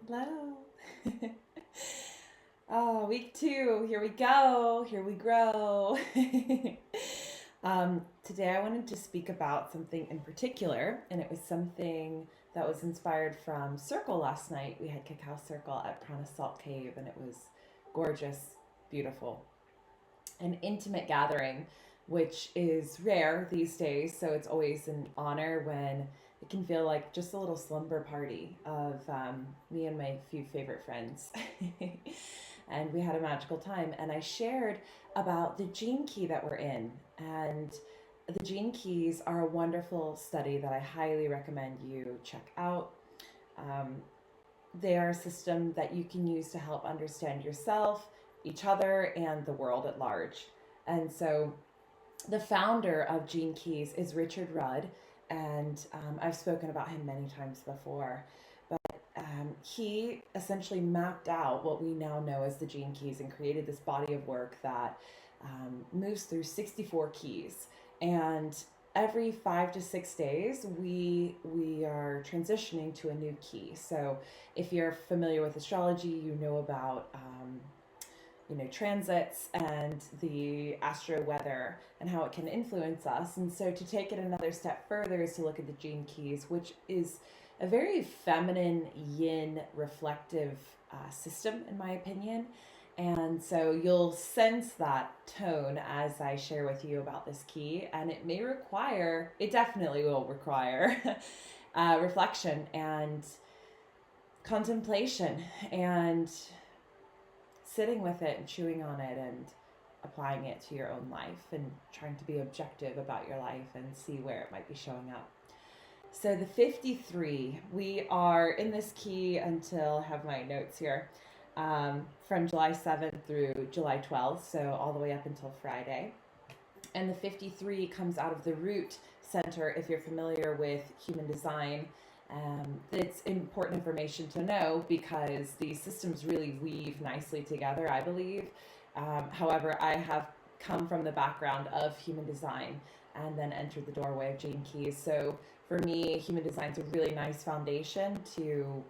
Hello. Oh, week 2. Here we go. Here we grow. Today I wanted to speak about something in particular, and it was something that was inspired from Circle last night. We had Cacao Circle at Prana Salt Cave, and it was gorgeous, beautiful, an intimate gathering, which is rare these days. So it's always an honor when it can feel like just a little slumber party of me and my few favorite friends. And we had a magical time. And I shared about the gene key that we're in. And the gene keys are a wonderful study that I highly recommend you check out. Um, they are a system that you can use to help understand yourself, each other, and the world at large. And so the founder of Gene Keys is Richard Rudd, and I've spoken about him many times before. But he essentially mapped out what we now know as the Gene Keys and created this body of work that moves through 64 keys. And every 5 to 6 days, we are transitioning to a new key. So if you're familiar with astrology, you know about transits and the astro weather and how it can influence us. And so to take it another step further is to look at the gene keys, which is a very feminine yin reflective system, in my opinion. And so you'll sense that tone as I share with you about this key, and it definitely will require reflection and contemplation and sitting with it and chewing on it and applying it to your own life and trying to be objective about your life and see where it might be showing up. So the 53, we are in this key until, I have my notes here, from July 7th through July 12th, so all the way up until Friday. And the 53 comes out of the root center. If you're familiar with human design, it's important information to know because these systems really weave nicely together, I believe. However, I have come from the background of human design and then entered the doorway of Gene Keys. So for me, human design is a really nice foundation to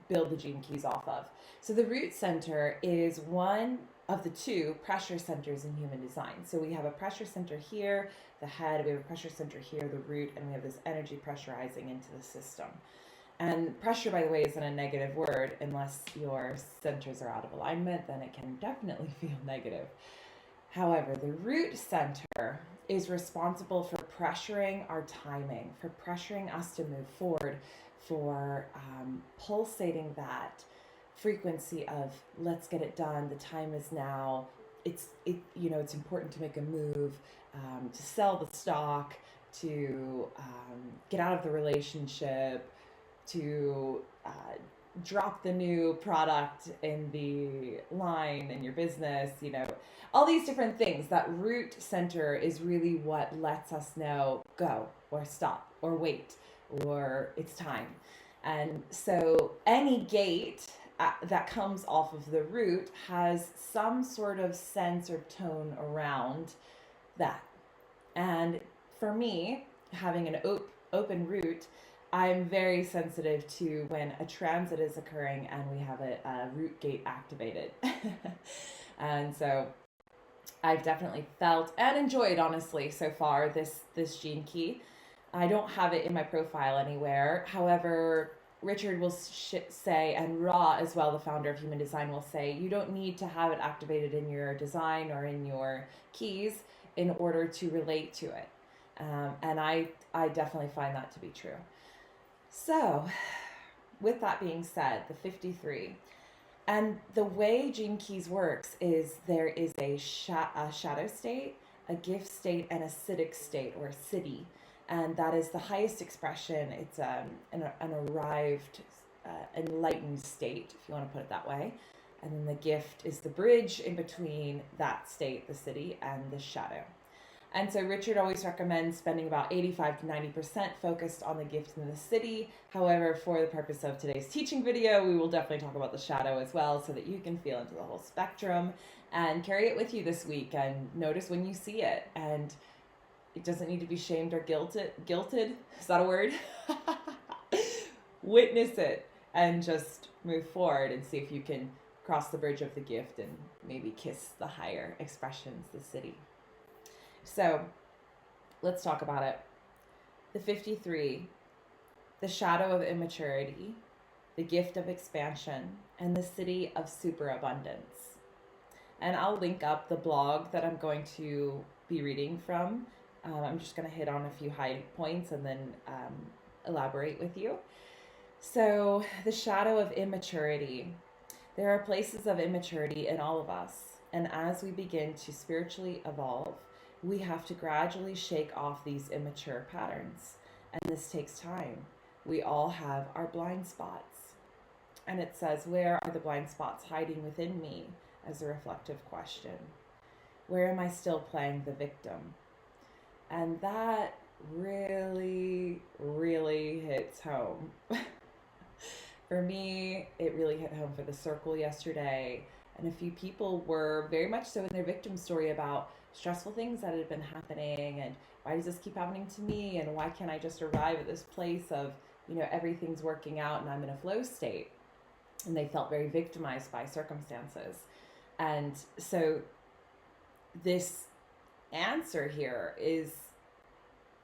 build the Gene Keys off of. So the root center is one of the two pressure centers in human design. So we have a pressure center here, the head, we have a pressure center here, the root, and we have this energy pressurizing into the system. And pressure, by the way, isn't a negative word. Unless your centers are out of alignment, then it can definitely feel negative. However, the root center is responsible for pressuring our timing, for pressuring us to move forward, for pulsating that frequency of let's get it done. The time is now. It's important to make a move, to sell the stock, to get out of the relationship, to drop the new product in the line in your business, all these different things. That root center is really what lets us know go or stop or wait or it's time. And so any gate that comes off of the root has some sort of sense or tone around that. And for me, having an open root, I'm very sensitive to when a transit is occurring and we have a root gate activated. And so I've definitely felt and enjoyed, honestly, so far this gene key. I don't have it in my profile anywhere. However, Richard will say, and Ra as well, the founder of Human Design, will say, you don't need to have it activated in your design or in your keys in order to relate to it. And I definitely find that to be true. So, with that being said, the 53. And the way Gene Keys works is there is a shadow state, a gift state, and a siddhic state, or siddhi. And that is the highest expression. It's an arrived, enlightened state, if you want to put it that way. And then the gift is the bridge in between that state, the siddhi, and the shadow. And so Richard always recommends spending about 85 to 90% focused on the gift and the siddhi. However, for the purpose of today's teaching video, we will definitely talk about the shadow as well so that you can feel into the whole spectrum and carry it with you this week and notice when you see it. And it doesn't need to be shamed or guilted. Is that a word? Witness it and just move forward and see if you can cross the bridge of the gift and maybe kiss the higher expressions, the siddhi. So let's talk about it. The 53, the shadow of immaturity, the gift of expansion, and the siddhi of superabundance. And I'll link up the blog that I'm going to be reading from. I'm just going to hit on a few high points and then elaborate with you. So, the shadow of immaturity. There are places of immaturity in all of us. And as we begin to spiritually evolve, we have to gradually shake off these immature patterns. And this takes time. We all have our blind spots. And it says, where are the blind spots hiding within me? As a reflective question. Where am I still playing the victim? And that really, really hits home. For me, it really hit home for the circle yesterday. And a few people were very much so in their victim story about stressful things that had been happening and why does this keep happening to me and why can't I just arrive at this place of, everything's working out and I'm in a flow state. And they felt very victimized by circumstances. And so this answer here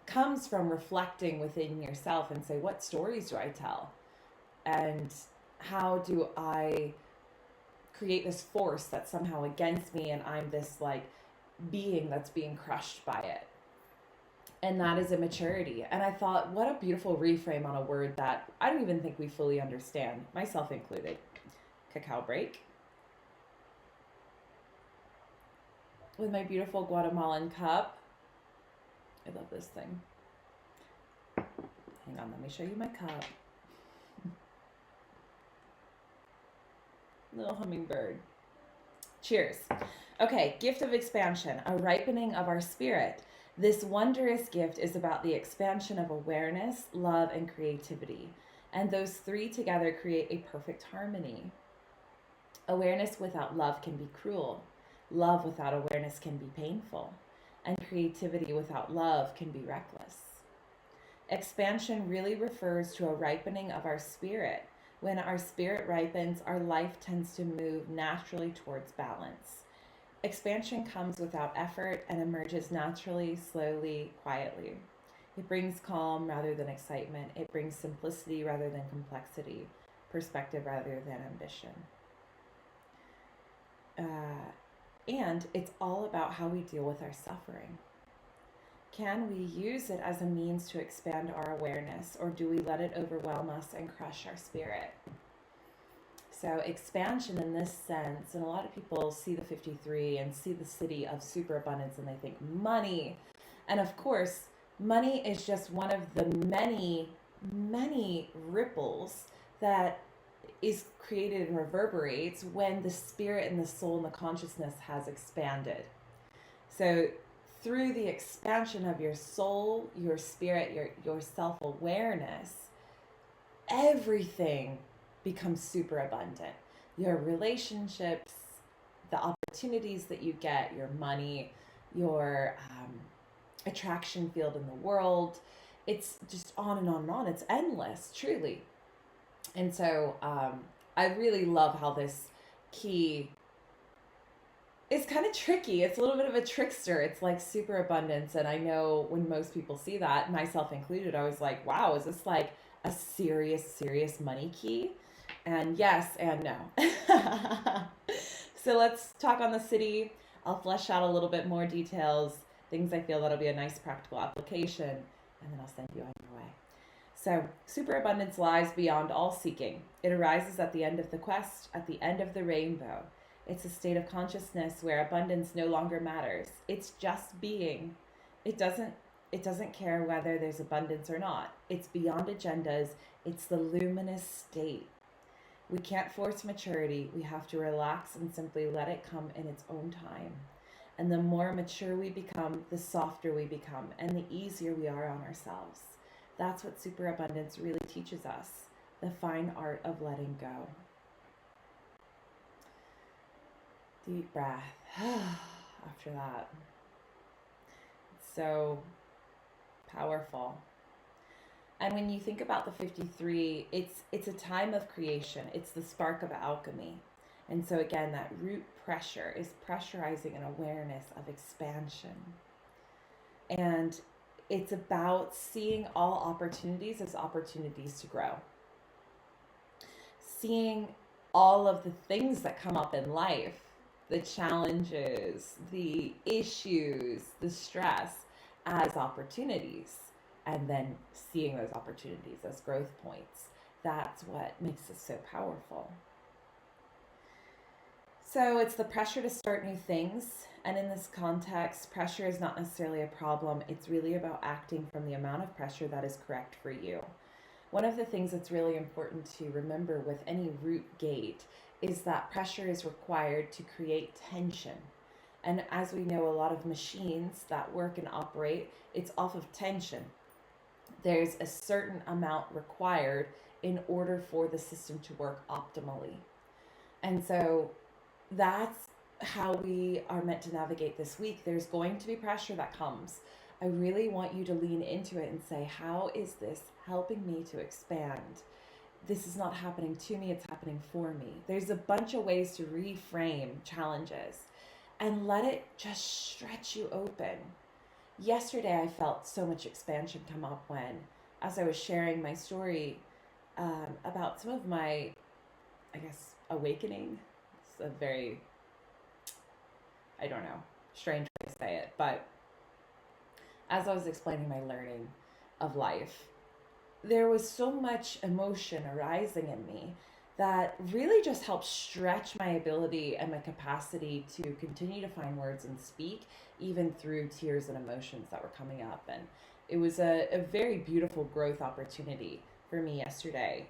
comes from reflecting within yourself and say, what stories do I tell? And how do I create this force that's somehow against me and I'm this being that's being crushed by it? And that is immaturity. And I thought, what a beautiful reframe on a word that I don't even think we fully understand, myself included. Cacao break. With my beautiful Guatemalan cup. I love this thing. Hang on, let me show you my cup. Little hummingbird. Cheers. Okay, gift of expansion, a ripening of our spirit. This wondrous gift is about the expansion of awareness, love, and creativity. And those three together create a perfect harmony. Awareness without love can be cruel. Love without awareness can be painful. And creativity without love can be reckless. Expansion really refers to a ripening of our spirit. When our spirit ripens, our life tends to move naturally towards balance. Expansion comes without effort and emerges naturally, slowly, quietly. It brings calm rather than excitement. It brings simplicity rather than complexity, perspective rather than ambition. And it's all about how we deal with our suffering. Can we use it as a means to expand our awareness, or do we let it overwhelm us and crush our spirit? So expansion in this sense, and a lot of people see the 53 and see the siddhi of superabundance and they think money. And of course, money is just one of the many, many ripples that is created and reverberates when the spirit and the soul and the consciousness has expanded. So through the expansion of your soul, your spirit, your self-awareness, everything becomes super abundant. Your relationships, the opportunities that you get, your money, your attraction field in the world, it's just on and on and on. It's endless, truly. And so I really love how this key is kind of tricky. It's a little bit of a trickster. It's like superabundance. And I know when most people see that, myself included, I was like, wow, is this like a serious money key? And yes and no. So let's talk on the siddhi. I'll flesh out a little bit more details, things I feel that'll be a nice practical application, and then I'll send you on your way. So superabundance lies beyond all seeking. It arises at the end of the quest, at the end of the rainbow. It's a state of consciousness where abundance no longer matters. It's just being. It doesn't care whether there's abundance or not. It's beyond agendas. It's the luminous state. We can't force maturity. We have to relax and simply let it come in its own time. And the more mature we become, the softer we become, and the easier we are on ourselves. That's what superabundance really teaches us, the fine art of letting go. Deep breath after that. It's so powerful. And when you think about the 53, it's a time of creation. It's the spark of alchemy. And so again, that root pressure is pressurizing an awareness of expansion. And it's about seeing all opportunities as opportunities to grow. Seeing all of the things that come up in life, the challenges, the issues, the stress, as opportunities, and then seeing those opportunities as growth points. That's what makes it so powerful. So it's the pressure to start new things. And in this context, pressure is not necessarily a problem. It's really about acting from the amount of pressure that is correct for you. One of the things that's really important to remember with any root gate is that pressure is required to create tension. And as we know, a lot of machines that work and operate, it's off of tension. There's a certain amount required in order for the system to work optimally. And so that's how we are meant to navigate this week. There's going to be pressure that comes. I really want you to lean into it and say, how is this helping me to expand? This is not happening to me, it's happening for me. There's a bunch of ways to reframe challenges and let it just stretch you open. Yesterday, I felt so much expansion come up when, as I was sharing my story about some of my, I guess, awakening. It's a very, I don't know, strange way to say it, but as I was explaining my learning of life, there was so much emotion arising in me that really just helped stretch my ability and my capacity to continue to find words and speak, even through tears and emotions that were coming up. And it was a very beautiful growth opportunity for me yesterday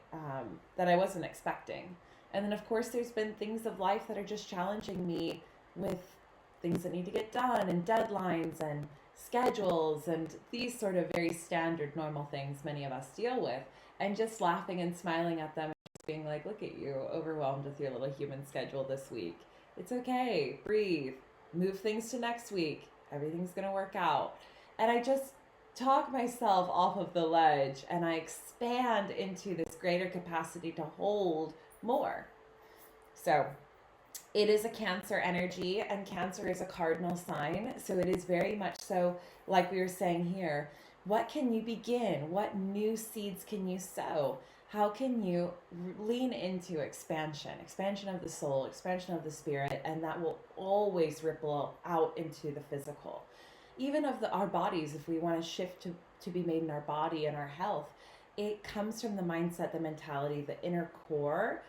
that I wasn't expecting. And then, of course, there's been things of life that are just challenging me with things that need to get done and deadlines and schedules and these sort of very standard normal things many of us deal with, and just laughing and smiling at them and just being like, look at you, overwhelmed with your little human schedule this week. It's okay, breathe, move things to next week, everything's gonna work out. And I just talk myself off of the ledge and I expand into this greater capacity to hold more. So it is a Cancer energy, and Cancer is a cardinal sign. So it is very much so, like we were saying here, what can you begin? What new seeds can you sow? How can you lean into expansion of the soul, expansion of the spirit, and that will always ripple out into the physical. Even of our bodies, if we want to shift to be made in our body and our health, it comes from the mindset, the mentality, the inner core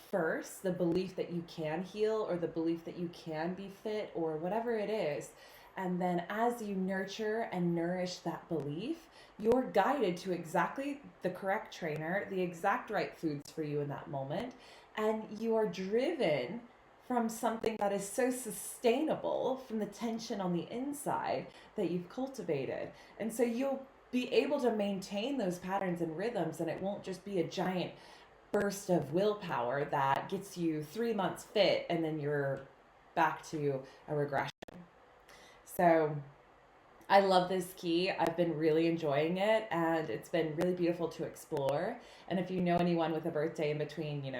first, the belief that you can heal or the belief that you can be fit or whatever it is. And then as you nurture and nourish that belief, you're guided to exactly the correct trainer, the exact right foods for you in that moment. And you are driven from something that is so sustainable from the tension on the inside that you've cultivated. And so you'll be able to maintain those patterns and rhythms, and it won't just be a giant burst of willpower that gets you 3 months fit and then you're back to a regression. So I love this key. I've been really enjoying it, and it's been really beautiful to explore. And if you know anyone with a birthday in between,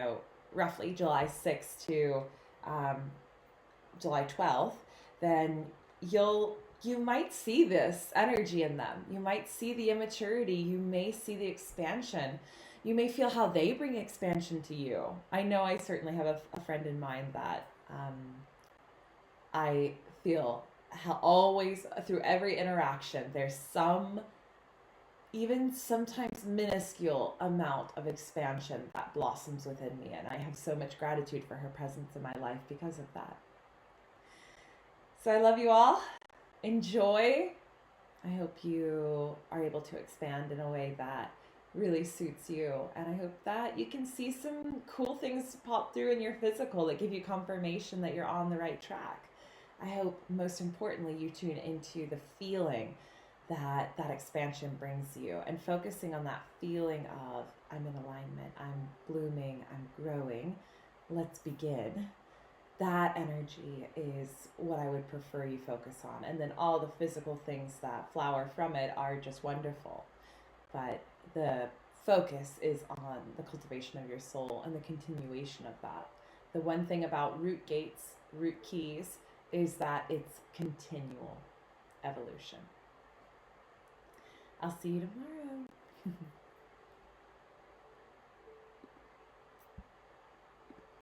roughly July 6th to July 12th, then you might see this energy in them. You might see the immaturity. You may see the expansion. You may feel how they bring expansion to you. I know I certainly have a friend in mind that I feel always through every interaction, there's some, even sometimes minuscule amount of expansion that blossoms within me. And I have so much gratitude for her presence in my life because of that. So I love you all. Enjoy. I hope you are able to expand in a way that really suits you, and I hope that you can see some cool things pop through in your physical that give you confirmation that you're on the right track. I hope most importantly you tune into the feeling that expansion brings you, and focusing on that feeling of I'm in alignment, I'm blooming, I'm growing, let's begin. That energy is what I would prefer you focus on, and then all the physical things that flower from it are just wonderful. But the focus is on the cultivation of your soul and the continuation of that. The one thing about root gates, root keys, is that it's continual evolution. I'll see you tomorrow.